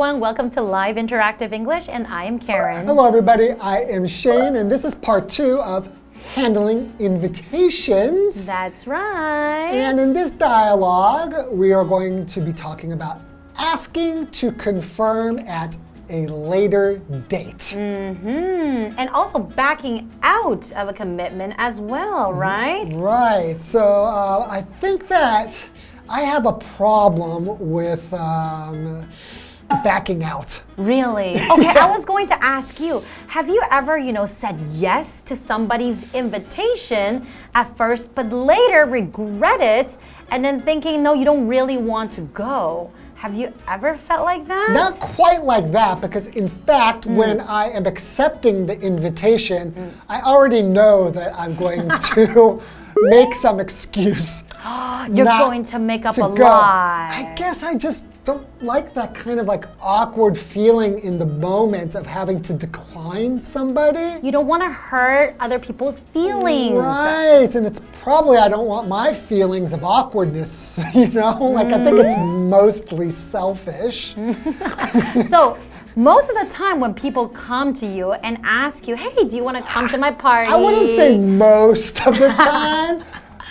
everyone. Welcome to Live Interactive English, and I am Karen. Hello, everybody. I am Shane, and this is part 2 of handling invitations. That's right. And in this dialogue, we are going to be talking about asking to confirm at a later date. And also backing out of a commitment as well, right? Right. So I think that I have a problem with backing out. Really? Okay, I was going to ask you, have you ever, said yes to somebody's invitation at first, but later regret it, and then thinking, no, you don't really want to go? Have you ever felt like that? Not quite like that, because in fact, when I am accepting the invitation, I already know that I'm going to make some excuse. You're going to make up a go. lie. I guess I just don't like that kind of like awkward feeling in the moment of having to decline somebody. You don't want to hurt other people's feelings. Right, and it's probably I don't want my feelings of awkwardness, Like I think it's mostly selfish. So, most of the time when people come to you and ask you, hey, do you want to come to my party? I wouldn't say most of the time,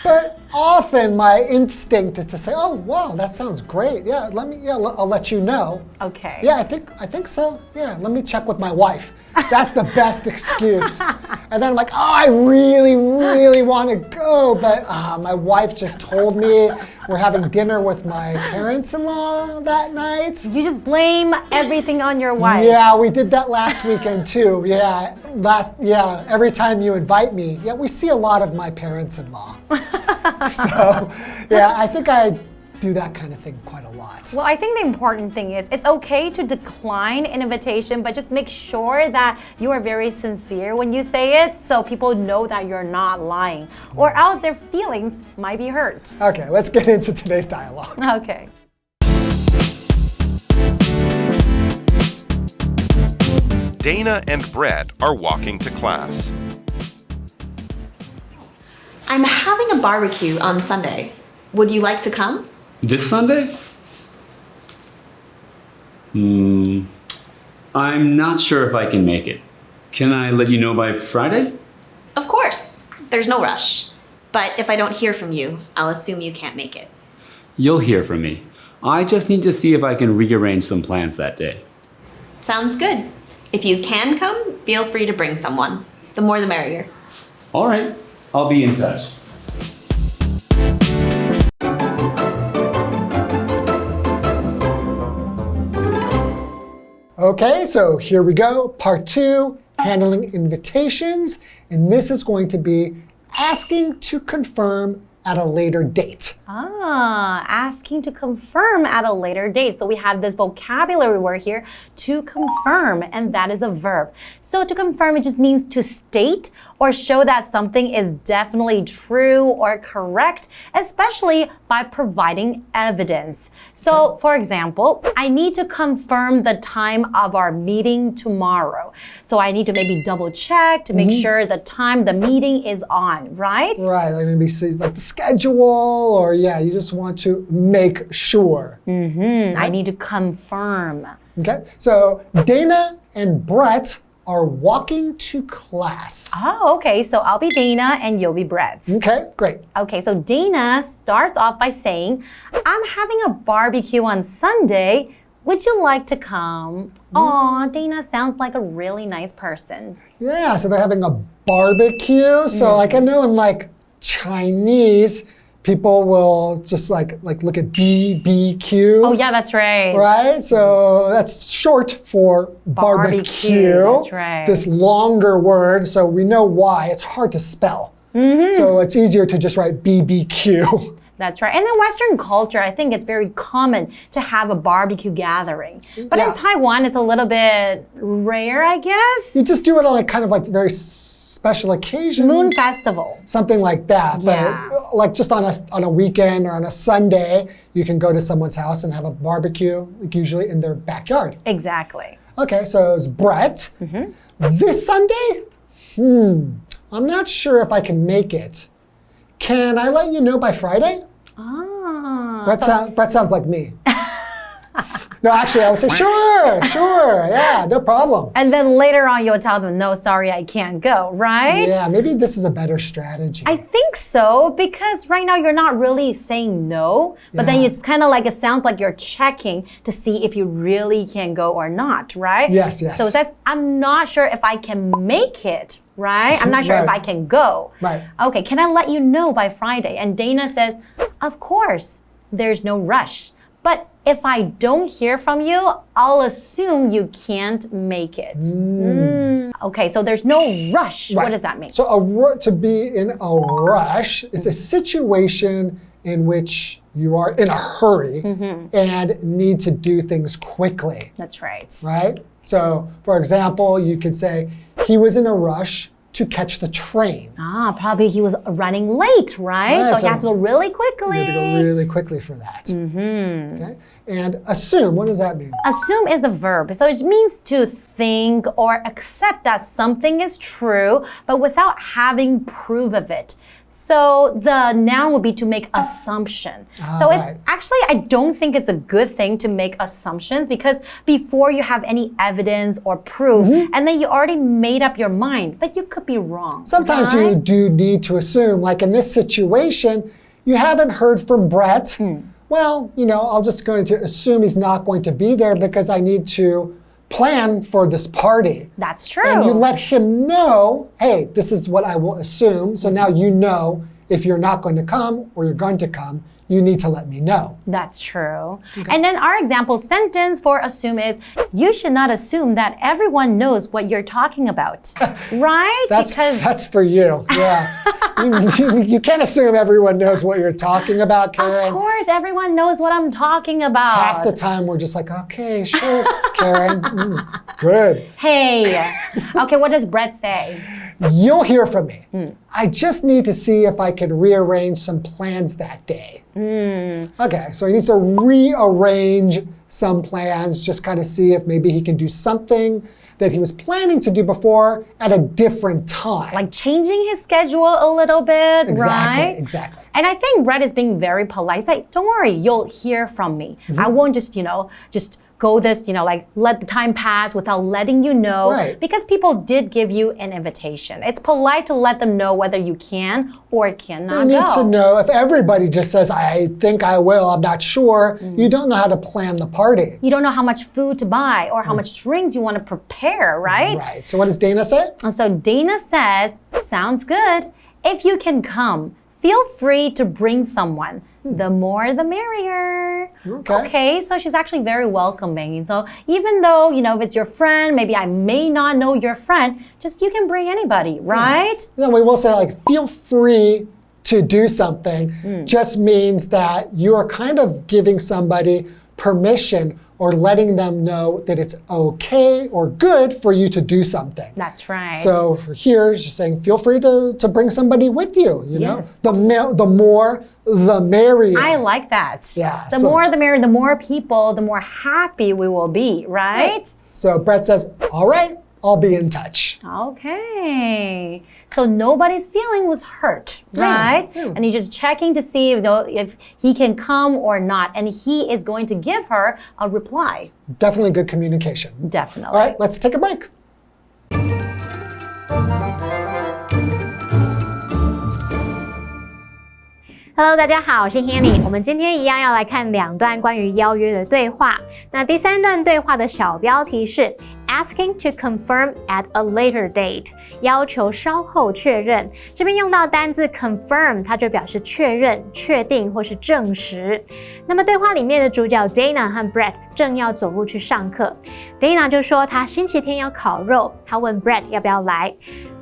but often my instinct is to say, oh, wow, that sounds great. Yeah, I'll let you know. Okay. Yeah, I think so. Yeah, let me check with my wife. That's the best excuse. And then I'm like, oh, I really, really want to go, but my wife just told me we're having dinner with my parents-in-law that night. You just blame everything on your wife. Yeah, we did that last weekend too. Yeah, every time you invite me, we see a lot of my parents-in-law. So, I think I do that kind of thing quite a lot. Well, I think the important thing is it's okay to decline an invitation, but just make sure that you are very sincere when you say it so people know that you're not lying, or else their feelings might be hurt. Okay, let's get into today's dialogue. Okay. Dana and Brett are walking to class. I'm having a barbecue on Sunday. Would you like to come? This Sunday? I'm not sure if I can make it. Can I let you know by Friday? Of course. There's no rush. But if I don't hear from you, I'll assume you can't make it. You'll hear from me. I just need to see if I can rearrange some plans that day. Sounds good. If you can come, feel free to bring someone. The more the merrier. All right. I'll be in touch. Okay, so here we go. Part 2, handling invitations. And this is going to be asking to confirm at a later date. Asking to confirm at a later date. So we have this vocabulary word here, to confirm, and that is a verb. So to confirm, it just means to state or show that something is definitely true or correct, especially by providing evidence. So, for example, I need to confirm the time of our meeting tomorrow. So I need to maybe double check to make sure the time the meeting is on, right? Right, like maybe see like the schedule, or you just want to make sure. I need to confirm. Okay, so Dana and Brett are walking to class. Oh, okay. So I'll be Dana and you'll be Brett. Okay, great. Okay, so Dana starts off by saying, I'm having a barbecue on Sunday. Would you like to come? Aw, Dana sounds like a really nice person. Yeah, so they're having a barbecue. So like I know in like Chinese, people will just like look at BBQ. Oh yeah, that's right. Right? So that's short for barbecue. That's right. This longer word, so we know why. It's hard to spell. So it's easier to just write BBQ. That's right. And in Western culture, I think it's very common to have a barbecue gathering. But in Taiwan, it's a little bit rare, I guess. You just do it on like kind of like very special occasions. Moon festival. Something like that. Yeah. But like just on a weekend or on a Sunday, you can go to someone's house and have a barbecue, like usually in their backyard. Exactly. Okay, so it's Brett. This Sunday? I'm not sure if I can make it. Can I let you know by Friday? Ah. Brett sounds like me. No, actually, I would say, sure, yeah, no problem. And then later on, you'll tell them, no, sorry, I can't go, right? Yeah, maybe this is a better strategy. I think so, because right now you're not really saying no, but then it's kind of like, it sounds like you're checking to see if you really can go or not, right? Yes. So it says, I'm not sure if I can make it, right? I'm not sure if I can go. Right. Okay, can I let you know by Friday? And Dana says, of course, there's no rush. But if I don't hear from you, I'll assume you can't make it. Okay, so there's no rush. What does that mean? So to be in a rush, it's a situation in which you are in a hurry and need to do things quickly. That's right. Right? So, for example, you could say, he was in a rush to catch the train. Probably he was running late, right? So he has to go really quickly. You have to go really quickly for that. Okay? And assume, what does that mean? Assume is a verb. So it means to think or accept that something is true, but without having proof of it. So the noun would be to make assumption. So it's actually, I don't think it's a good thing to make assumptions because before you have any evidence or proof, and then you already made up your mind, but you could be wrong. Sometimes you do need to assume, like in this situation, you haven't heard from Brett. Well, I'm just going to assume he's not going to be there because I need to plan for this party. That's true. And you let him know, hey, this is what I will assume. So now you know if you're not going to come or you're going to come, you need to let me know. That's true. And then our example sentence for assume is, you should not assume that everyone knows what you're talking about. Right? That's for you. Yeah. You can't assume everyone knows what you're talking about, Karen. Of course, everyone knows what I'm talking about. Half the time we're just like, okay, sure, Karen. Good. Hey. Okay, what does Brett say? You'll hear from me. I just need to see if I can rearrange some plans that day. Okay, so he needs to rearrange some plans, just kind of see if maybe he can do something that he was planning to do before at a different time. Like changing his schedule a little bit, right? Exactly. And I think Brett is being very polite. He's like, don't worry, you'll hear from me. I won't just go this, like let the time pass without letting you know. Right. Because people did give you an invitation. It's polite to let them know whether you can or cannot They go. need to know if everybody just says, I think I will, I'm not sure, you don't know how to plan the party. You don't know how much food to buy or how much drinks you want to prepare, right? Right. So what does Dana say? And so Dana says, sounds good. If you can come, feel free to bring someone. The more, the merrier. Okay, so she's actually very welcoming. So even though, if it's your friend, maybe I may not know your friend, just you can bring anybody, right? Yeah, we will say like, feel free to do something. Just means that you are kind of giving somebody permission or letting them know that it's okay or good for you to do something. That's right. So for here, she's saying, feel free to bring somebody with you, know? The more, the merrier. I like that. Yeah. The more, the merrier. The more people, the more happy we will be, right? So Brett says, all right, I'll be in touch. Okay. So nobody's feeling was hurt, right? Yeah. And he's just checking to see if he can come or not. And he is going to give her a reply. Definitely good communication. Definitely. All right, let's take a break. Hello， 大家好，我是 Hanny。我们今天一样要来看2段关于邀约的对话。那第3段对话的小标题是 Asking to confirm at a later date， 要求稍后确认。这边用到单字 confirm， 它就表示确认、确定或是证实。那么对话里面的主角 Dana 和 Brett 正要走路去上课。Dana 就说他星期天要烤肉，他问 Brett 要不要来。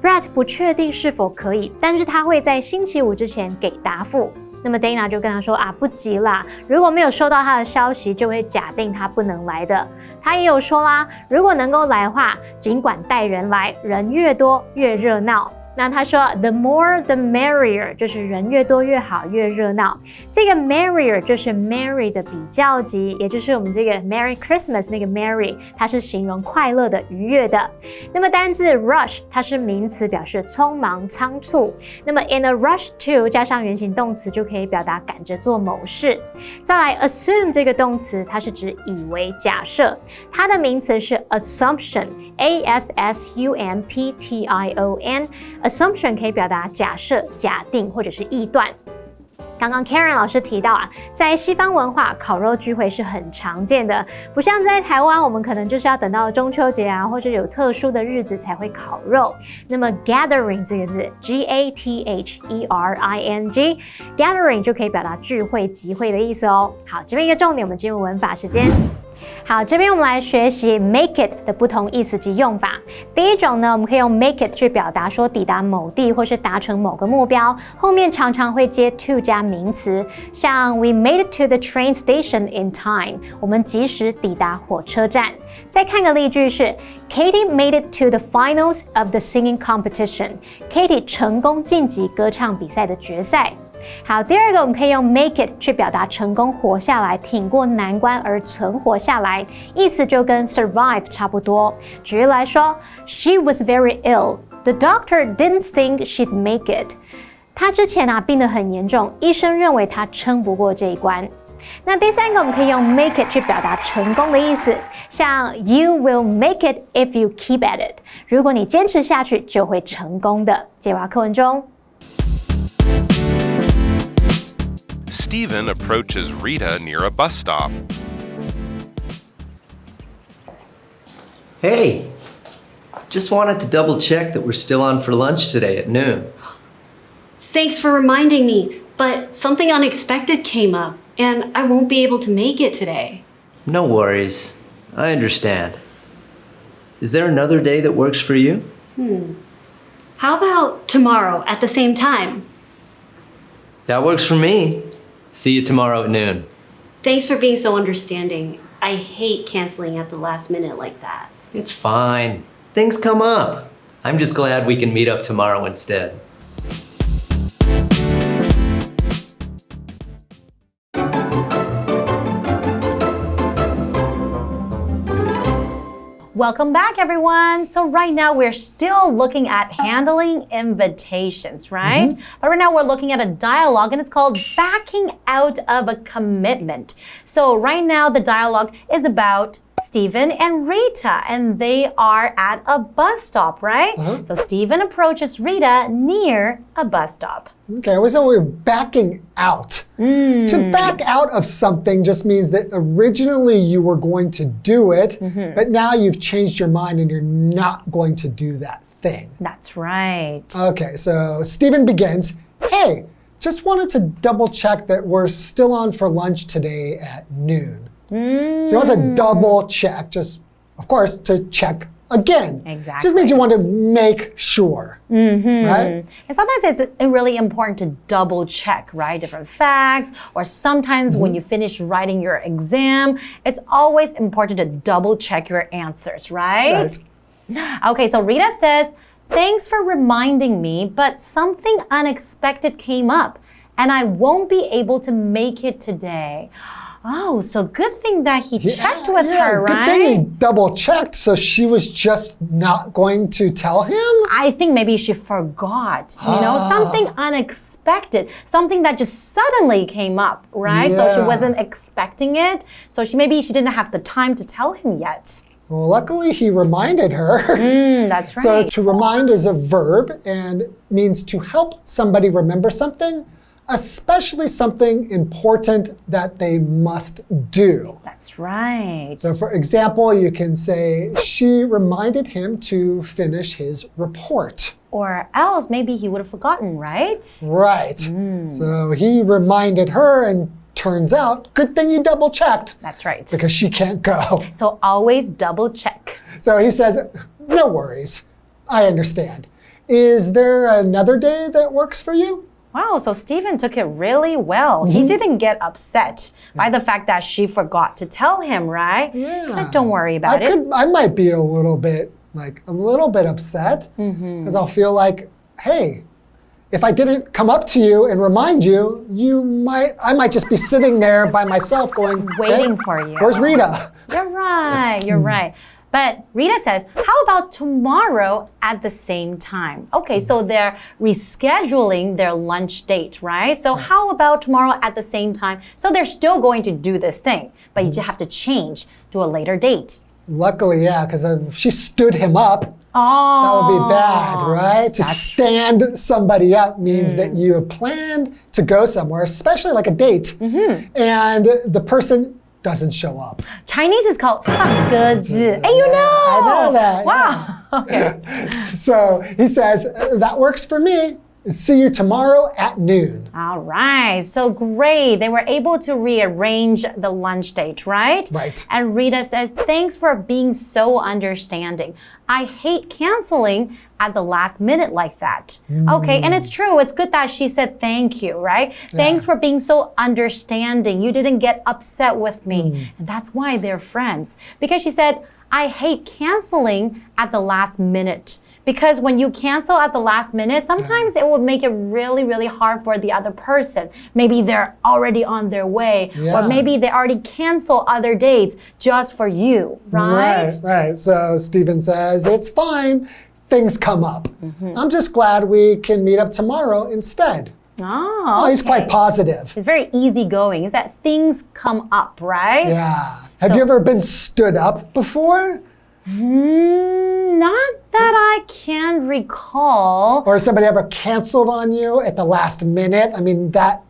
Brett 不确定是否可以，但是他会在星期五之前给答复。那么 Dana 就跟他说不急啦，如果没有收到他的消息，就会假定他不能来的。他也有说啦，如果能够来的话，尽管带人来，人越多越热闹。那他说 the more the merrier 就是人越多越好，越热闹。这个 merrier 就是 merry 的比较级，也就是我们这个 Merry Christmas 那个 merry， 它是形容快乐的、愉悦的。那么单字 rush 它是名词，表示匆忙、仓促。那么 in a rush to 加上原形动词就可以表达赶着做某事。再来 assume 这个动词，它是指以为、假设，它的名词是 assumption。assumption 可以表达假设、假定或者是臆断。刚刚 Karen 老师提到啊，在西方文化，烤肉聚会是很常见的，不像在台湾，我们可能就是要等到中秋节啊，或者有特殊的日子才会烤肉。那么 gathering 这个字 G-A-T-H-E-R-I-N-G gathering 就可以表达聚会、集会的意思哦。好，这边一个重点，我们进入文法时间。好，这边我们来学习 make it 的不同意思及用法。第一种呢，我们可以用 make it 去表达说抵达某地或是达成某个目标，后面常常会接 to 加名词，像 we made it to the train station in time， 我们及时抵达火车站。再看个例句是 Katie made it to the finals of the singing competition。 Katie 成功晋级歌唱比赛的决赛。好，第二个我们可以用 make it 去表达成功活下来，挺过难关而存活下来，意思就跟 survive 差不多。举例来说 She was very ill. The doctor didn't think she'd make it. 她之前病得很严重，医生认为她撑不过这一关。那第三个我们可以用 make it 去表达成功的意思，像 You will make it if you keep at it. 如果你坚持下去，就会成功的。接vào课文中。Stephen approaches Rita near a bus stop. Hey, just wanted to double check that we're still on for lunch today at noon. Thanks for reminding me, but something unexpected came up, and I won't be able to make it today. No worries. I understand. Is there another day that works for you? How about tomorrow at the same time? That works for me. See you tomorrow at noon. Thanks for being so understanding. I hate canceling at the last minute like that. It's fine. Things come up. I'm just glad we can meet up tomorrow instead. Welcome back, everyone. So right now we're still looking at handling invitations, right? But right now we're looking at a dialogue and it's called backing out of a commitment. So right now the dialogue is about Stephen and Rita, and they are at a bus stop, right? So Stephen approaches Rita near a bus stop. Okay, so we're backing out. To back out of something just means that originally you were going to do it, but now you've changed your mind and you're not going to do that thing. That's right. Okay, so Stephen begins, hey, just wanted to double check that we're still on for lunch today at noon. So he wants to double check, just, of course, to check again. Exactly. Just means you want to make sure, right? And sometimes it's really important to double check, right? Different facts, or sometimes when you finish writing your exam, it's always important to double check your answers, right? Okay, so Rita says, thanks for reminding me, but something unexpected came up, and I won't be able to make it today. Oh, so good thing that he checked with her, right? Good thing he double checked, so she was just not going to tell him? I think maybe she forgot, you know, something unexpected, something that just suddenly came up, right? So she wasn't expecting it, so maybe she didn't have the time to tell him yet. Well, luckily he reminded her. That's right. So to remind is a verb and means to help somebody remember something, especially something important that they must do. That's right. So for example, you can say, she reminded him to finish his report. Or else maybe he would have forgotten, right? Right. So he reminded her, and turns out, good thing you double checked. That's right. Because she can't go. So always double check. So he says, no worries. I understand. Is there another day that works for you? Wow, so Stephen took it really well. He didn't get upset by the fact that she forgot to tell him, right? Yeah. Like, don't worry about it. I might be a little bit upset because I'll feel like hey, if I didn't come up to you and remind you, I might just be sitting there by myself going, Waiting for you. Where's Rita? You're right. You're right. But Rita says, how about tomorrow at the same time? Okay, so they're rescheduling their lunch date, right? So how about tomorrow at the same time? So they're still going to do this thing, but you just have to change to a later date. Luckily, yeah, because she stood him up. Oh, that would be bad, right? To stand somebody up means that you have planned to go somewhere, especially like a date, and the person doesn't show up. Chinese is called 放鸽子. Hey, you know! I know that. Wow. Yeah. Okay. So he says, that works for me. See you tomorrow at noon. All right. So great. They were able to rearrange the lunch date, right? Right. And Rita says, thanks for being so understanding. I hate canceling at the last minute like that. Okay. And it's true. It's good that she said thank you, right? Yeah. Thanks for being so understanding. You didn't get upset with me. And that's why they're friends. Because she said, I hate canceling at the last minute. Because when you cancel at the last minute, sometimes it will make it really, really hard for the other person. Maybe they're already on their way, or maybe they already cancel other dates just for you, right? Right. So Stephen says, it's fine. Things come up. I'm just glad we can meet up tomorrow instead. Oh, okay. He's quite positive. It's very easygoing. Is that things come up, right? Yeah. Have you ever been stood up before? Not that I can recall. Or somebody ever canceled on you at the last minute? I mean, that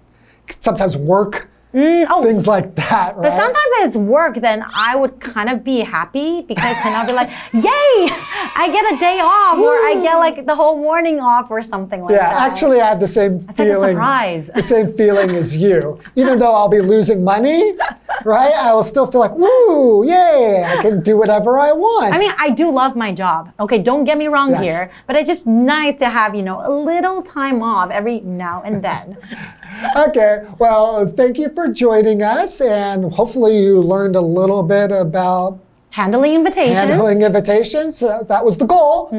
could sometimes work. Things like that, right? But sometimes if it's work, then I would kind of be happy because then I'll be like, yay, I get a day off, or I get like the whole morning off or something like that. Yeah, actually I have the same feeling. Like a surprise. The same feeling as you. Even though I'll be losing money, right? I will still feel like, woo, yay, I can do whatever I want. I mean, I do love my job. Okay, don't get me wrong here, but it's just nice to have, a little time off every now and then. Okay, well, thank you for joining us, and hopefully you learned a little bit about handling invitations. That was the goal.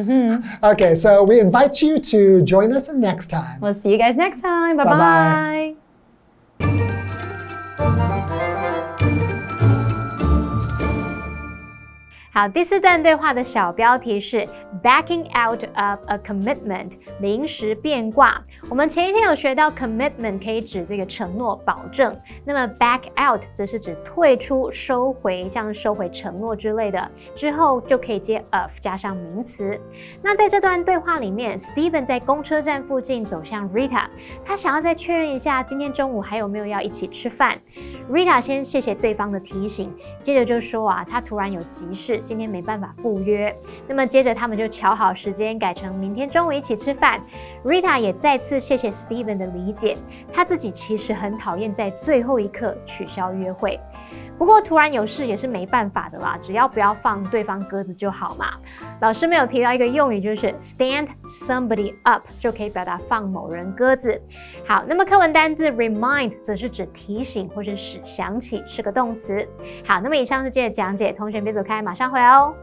Okay, so we invite you to join us next time. We'll see you guys next time. Bye-bye. Bye-bye. 好，第四段对话的小标题是 Backing out of a commitment， 临时变卦。我们前一天有学到 commitment 可以指这个承诺、保证，那么 back out 则是指退出、收回，像收回承诺之类的，之后就可以接 of 加上名词。那在这段对话里面 ，Steven 在公车站附近走向 Rita， 他想要再确认一下今天中午还有没有要一起吃饭。Rita 先谢谢对方的提醒，接着就说他突然有急事。今天没办法赴约，那么接着他们就瞧好时间，改成明天中午一起吃饭。Rita 也再次谢谢 Steven 的理解，他自己其实很讨厌在最后一刻取消约会。不过突然有事也是没办法的啦，只要不要放对方鸽子就好嘛。老师没有提到一个用语，就是 stand somebody up， 就可以表达放某人鸽子。好，那么课文单字 remind 则是指提醒或是使想起，是个动词。好，那么以上是今天的讲解，同学别走开，马上回来哦。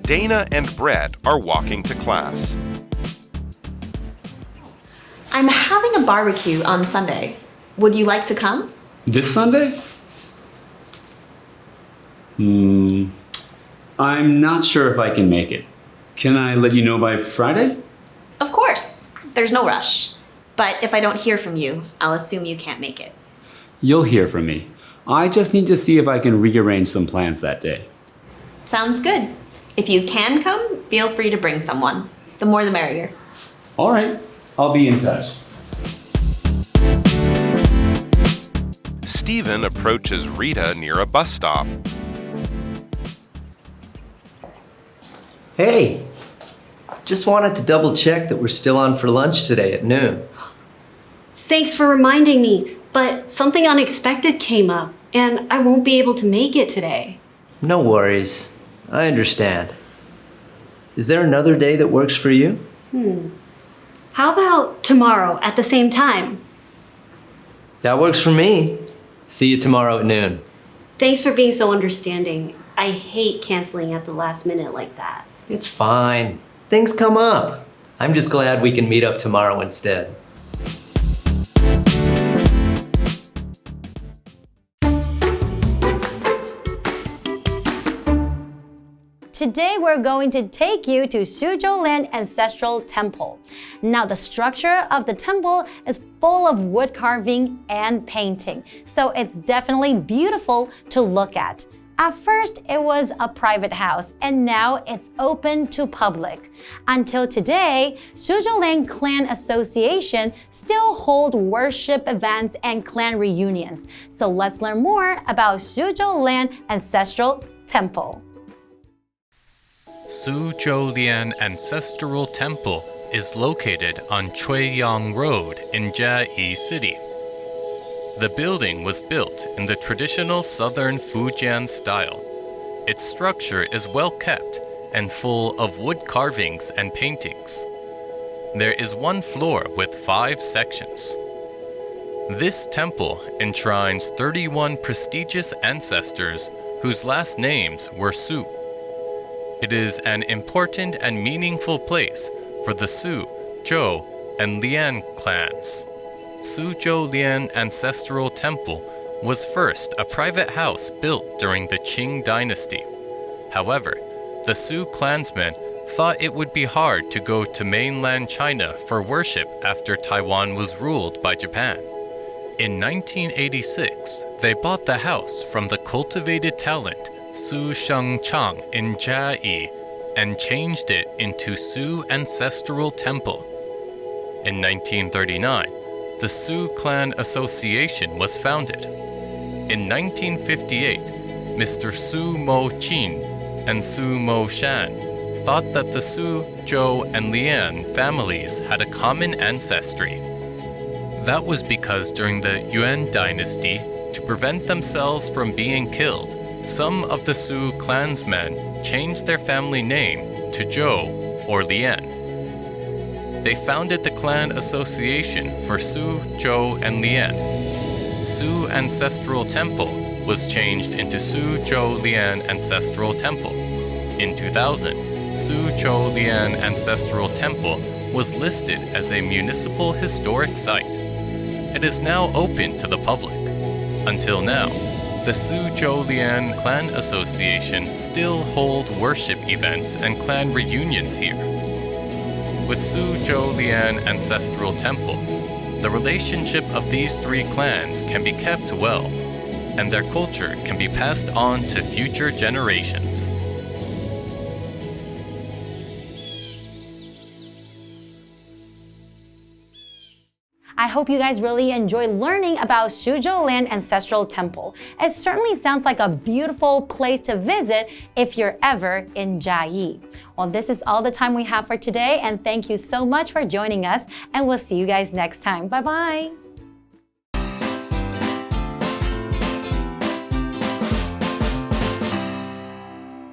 Dana and Brett are walking to class. I'm having a barbecue on Sunday. Would you like to come? This Sunday? I'm not sure if I can make it. Can I let you know by Friday? Of course. There's no rush. But if I don't hear from you, I'll assume you can't make it. You'll hear from me. I just need to see if I can rearrange some plans that day. Sounds good. If you can come, feel free to bring someone. The more the merrier. All right. I'll be in touch. Stephen approaches Rita near a bus stop. Hey, just wanted to double check that we're still on for lunch today at noon. Thanks for reminding me, but something unexpected came up, and I won't be able to make it today. No worries. I understand. Is there another day that works for you? How about tomorrow at the same time? That works for me. See you tomorrow at noon. Thanks for being so understanding. I hate canceling at the last minute like that. It's fine. Things come up. I'm just glad we can meet up tomorrow instead. Today we're going to take you to Su-Chow-Lien Ancestral Temple. Now the structure of the temple is full of wood carving and painting, so it's definitely beautiful to look at. At first, it was a private house, and now it's open to public. Until today, Su-Chow-Lien Clan Association still hold worship events and clan reunions. So let's learn more about Su-Chow-Lien Ancestral Temple. Su-Chow-Lien Ancestral Temple is located on Chuiyang Road in Jiayi City. The building was built in the traditional southern Fujian style. Its structure is well kept and full of wood carvings and paintings. There is one floor with 5 sections. This temple enshrines 31 prestigious ancestors whose last names were Su. It is an important and meaningful place for the Su, Zhou, and Lien clans. Su-Chow-Lien Ancestral Temple was first a private house built during the Qing dynasty. However, the Su clansmen thought it would be hard to go to mainland China for worship after Taiwan was ruled by Japan. In 1986, they bought the house from the cultivated talent Su Shengchang in Jiayi and changed it into Su Ancestral Temple. In 1939, the Su Clan Association was founded. In 1958, Mr. Su Mo Qin and Su Mo Shan thought that the Su, Zhou, and Lien families had a common ancestry. That was because during the Yuan dynasty, to prevent themselves from being killed, some of the Su clansmen changed their family name to Zhou or Lien. They founded the clan association for Su, Zhou, and Lien. Su Ancestral Temple was changed into Su-Chow-Lien Ancestral Temple. In 2000, Su-Chow-Lien Ancestral Temple was listed as a municipal historic site. It is now open to the public. Until now, the Su-Chow-Lien Clan Association still hold worship events and clan reunions here. With Su-Chow-Lien Ancestral Temple, the relationship of these 3 clans can be kept well, and their culture can be passed on to future generations. I hope you guys really enjoyed learning about Su-Chow-Lien Ancestral Temple. It certainly sounds like a beautiful place to visit if you're ever in Jiayi. Well, this is all the time we have for today, and thank you so much for joining us, and we'll see you guys next time. Bye-bye.